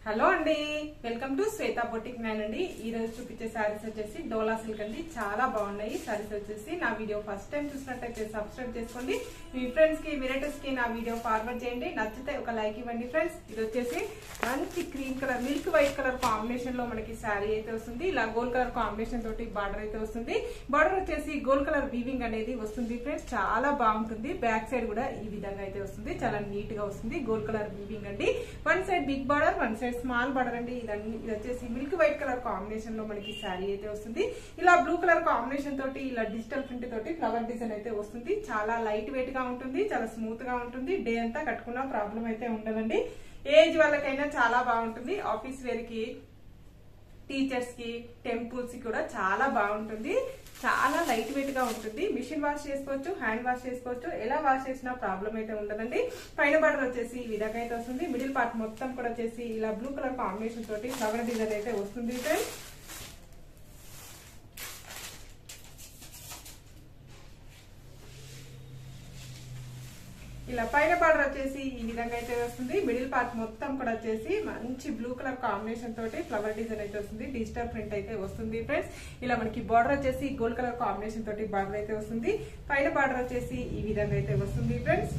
Hello అండి, welcome to Shweta boutique nine అండి. ఈ రోజు చూపించే శారీస్ వచ్చేసి డోలా సిల్క్ అండి. చాలా బాగున్నాయి శారీస్ వచ్చేసి. నా వీడియో ఫస్ట్ టైం చూసినట్టయితే సబ్స్క్రైబ్ చేసుకోండి. మీ ఫ్రెండ్స్ కి రిలేటివ్స్ కి నా వీడియో ఫార్వర్డ్ చేయండి. నచ్చితే ఒక లైక్ ఇవ్వండి ఫ్రెండ్స్. ఇది వచ్చేసి మంచి cream colour, milk white colour combination లో మనకి శారీ అయితే వస్తుంది. ఇలా గోల్డ్ కలర్ కాంబినేషన్ తోటి బార్డర్ అయితే వస్తుంది. బార్డర్ వచ్చేసి గోల్డ్ కలర్ వీవింగ్ అనేది వస్తుంది ఫ్రెండ్స్. చాలా బాగుంటుంది. బ్యాక్ సైడ్ కూడా ఈ విధంగా అయితే వస్తుంది. చాలా నీట్ గా వస్తుంది. గోల్డ్ కలర్ వీవింగ్ అండి. One side big border, one side small border అండి. ఇది వచ్చేసి మిల్క్ వైట్ కలర్ కాంబినేషన్ లో మనకి శారీ అయితే వస్తుంది. ఇలా బ్లూ కలర్ కాంబినేషన్ తోటి ఇలా డిజిటల్ ప్రింట్ తోటి ఫ్లవర్ డిజైన్ అయితే వస్తుంది. చాలా లైట్ వెయిట్ గా ఉంటుంది. చాలా స్మూత్ గా ఉంటుంది. డే అంతా కట్టుకున్న ప్రాబ్లం అయితే ఉండదండి. ఏజ్ వాళ్ళకైనా చాలా బాగుంటుంది. ఆఫీస్ వేర్ కి, టీచర్స్ కి, టెంపుల్స్ కి కూడా చాలా బాగుంటుంది. చాలా లైట్ వెయిట్ గా ఉంటుంది. మిషన్ వాష్ చేసుకోవచ్చు, హ్యాండ్ వాష్ చేసుకోవచ్చు. ఎలా వాష్ చేసినా ప్రాబ్లం అయితే ఉండదండి. పైన బార్డర్ వచ్చేసి ఈ విధంగా అయితే వస్తుంది. మిడిల్ పార్ట్ మొత్తం కూడా వచ్చేసి ఇలా బ్లూ కలర్ కాంబినేషన్ తోటి ఫ్లవర్ డిజైన్ అయితే వస్తుంది ఫ్రెండ్స్. ఇలా పైన బార్డర్ వచ్చేసి ఈ విధంగా అయితే వస్తుంది. మిడిల్ పార్ట్ మొత్తం కూడా వచ్చేసి మంచి బ్లూ కలర్ కాంబినేషన్ తోటి ఫ్లవర్ డిజైన్ అయితే వస్తుంది. డిజిటల్ ప్రింట్ అయితే వస్తుంది ఫ్రెండ్స్. ఇలా మనకి బార్డర్ వచ్చేసి గోల్డ్ కలర్ కాంబినేషన్ తోటి బార్డర్ అయితే వస్తుంది. పైన బార్డర్ వచ్చేసి ఈ విధంగా అయితే వస్తుంది ఫ్రెండ్స్.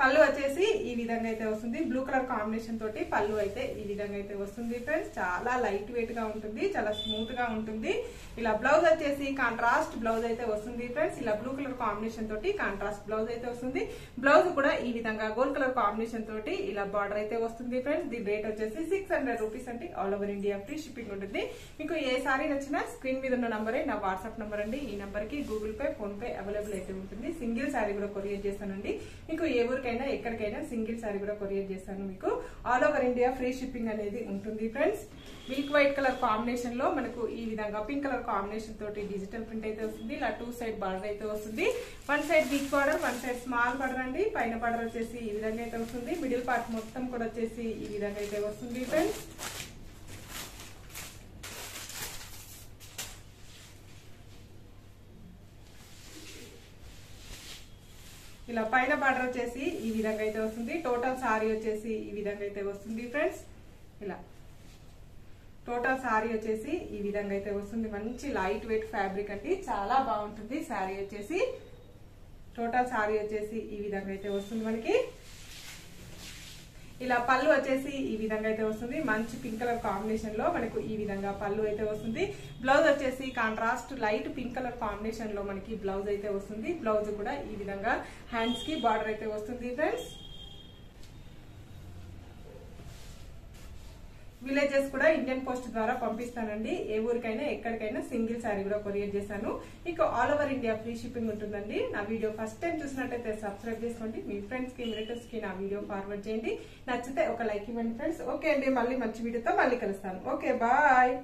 పళ్ళు వచ్చేసి ఈ విధంగా అయితే వస్తుంది. బ్లూ కలర్ కాంబినేషన్ తోటి పళ్ళు అయితే ఈ విధంగా అయితే వస్తుంది ఫ్రెండ్స్. చాలా లైట్ వెయిట్ గా ఉంటుంది. చాలా స్మూత్ గా ఉంటుంది. ఇలా బ్లౌజ్ వచ్చేసి కాంట్రాస్ట్ బ్లౌజ్ అయితే వస్తుంది ఫ్రెండ్స్. ఇలా బ్లూ కలర్ కాంబినేషన్ తోటి కాంట్రాస్ట్ బ్లౌజ్ అయితే వస్తుంది. బ్లౌజ్ కూడా ఈ విధంగా గోల్డ్ కలర్ కాంబినేషన్ తోటి ఇలా బార్డర్ అయితే వస్తుంది ఫ్రెండ్స్. దీని రేట్ వచ్చేసి 600 రూపీస్ అండి. All over India free shipping ఉంటుంది. మీకు ఏ సారీ నచ్చినా స్క్రీన్ మీద ఉన్న నంబరే నా వాట్సాప్ నంబర్ అండి. ఈ నంబర్ కి Google pay, phone pay available అయితే ఉంటుంది. సింగిల్ సారీ కూడా కొరియర్ చేస్తానండి. మీకు ఏ ఊరికైనా ఎక్కడికైనా సింగిల్ సారీ కూడా కొరియర్ చేస్తాను. మీకు all over India free shipping అనేది ఉంటుంది friends. Milk white colour combination లో మనకు ఈ విధంగా పింక్ కలర్ కాంబినేషన్ తోటి డిజిటల్ ప్రింట్ అయితే వస్తుంది. ఇలా 2 సైడ్ బార్డర్ అయితే వస్తుంది. One side big border, one side small border అండి. పైన బార్డర్ వచ్చేసి ఈ విధంగా అయితే వస్తుంది. మిడిల్ పార్ట్ మొత్తం కూడా వచ్చేసి ఈ విధంగా అయితే వస్తుంది ఫ్రెండ్స్. ఇలా పైన బార్డర్ వచ్చేసి ఈ విధంగా అయితే వస్తుంది. టోటల్ సారీ వచ్చేసి ఈ విధంగా అయితే వస్తుంది ఫ్రెండ్స్. ఇలా టోటల్ సారీ వచ్చేసి ఈ విధంగా అయితే వస్తుంది. మంచి లైట్ వెయిట్ ఫ్యాబ్రిక్ అండి. చాలా బాగుంటుంది సారీ వచ్చేసి. టోటల్ సారీ వచ్చేసి ఈ విధంగా అయితే వస్తుంది మనకి. ఇలా పళ్ళు వచ్చేసి ఈ విధంగా అయితే వస్తుంది. మంచి పింక్ కలర్ కాంబినేషన్ లో మనకు ఈ విధంగా పళ్ళు అయితే వస్తుంది. బ్లౌజ్ వచ్చేసి contrast light pink colour combination లో మనకి బ్లౌజ్ అయితే వస్తుంది. బ్లౌజ్ కూడా ఈ విధంగా హ్యాండ్స్ కి బార్డర్ అయితే వస్తుంది ఫ్రెండ్స్. విలేజెస్ కూడా ఇండియన్ పోస్ట్ ద్వారా పంపిస్తానండి. ఏ ఊరికైనా ఎక్కడికైనా సింగిల్ సారీ కూడా కొరియర్ చేశాను. మీకు all over India free shipping ఉంటుందండి. నా వీడియో ఫస్ట్ టైం చూసినట్టయితే సబ్స్క్రైబ్ చేసుకోండి. మీ ఫ్రెండ్స్ కి, రిలేటివ్స్ కి నా వీడియో ఫార్వర్డ్ చేయండి. నచ్చితే ఒక లైక్ ఇవ్వండి ఫ్రెండ్స్. ఓకే అండి, మళ్ళీ మంచి వీడియోతో మళ్ళీ కలుస్తాను. Okay, bye.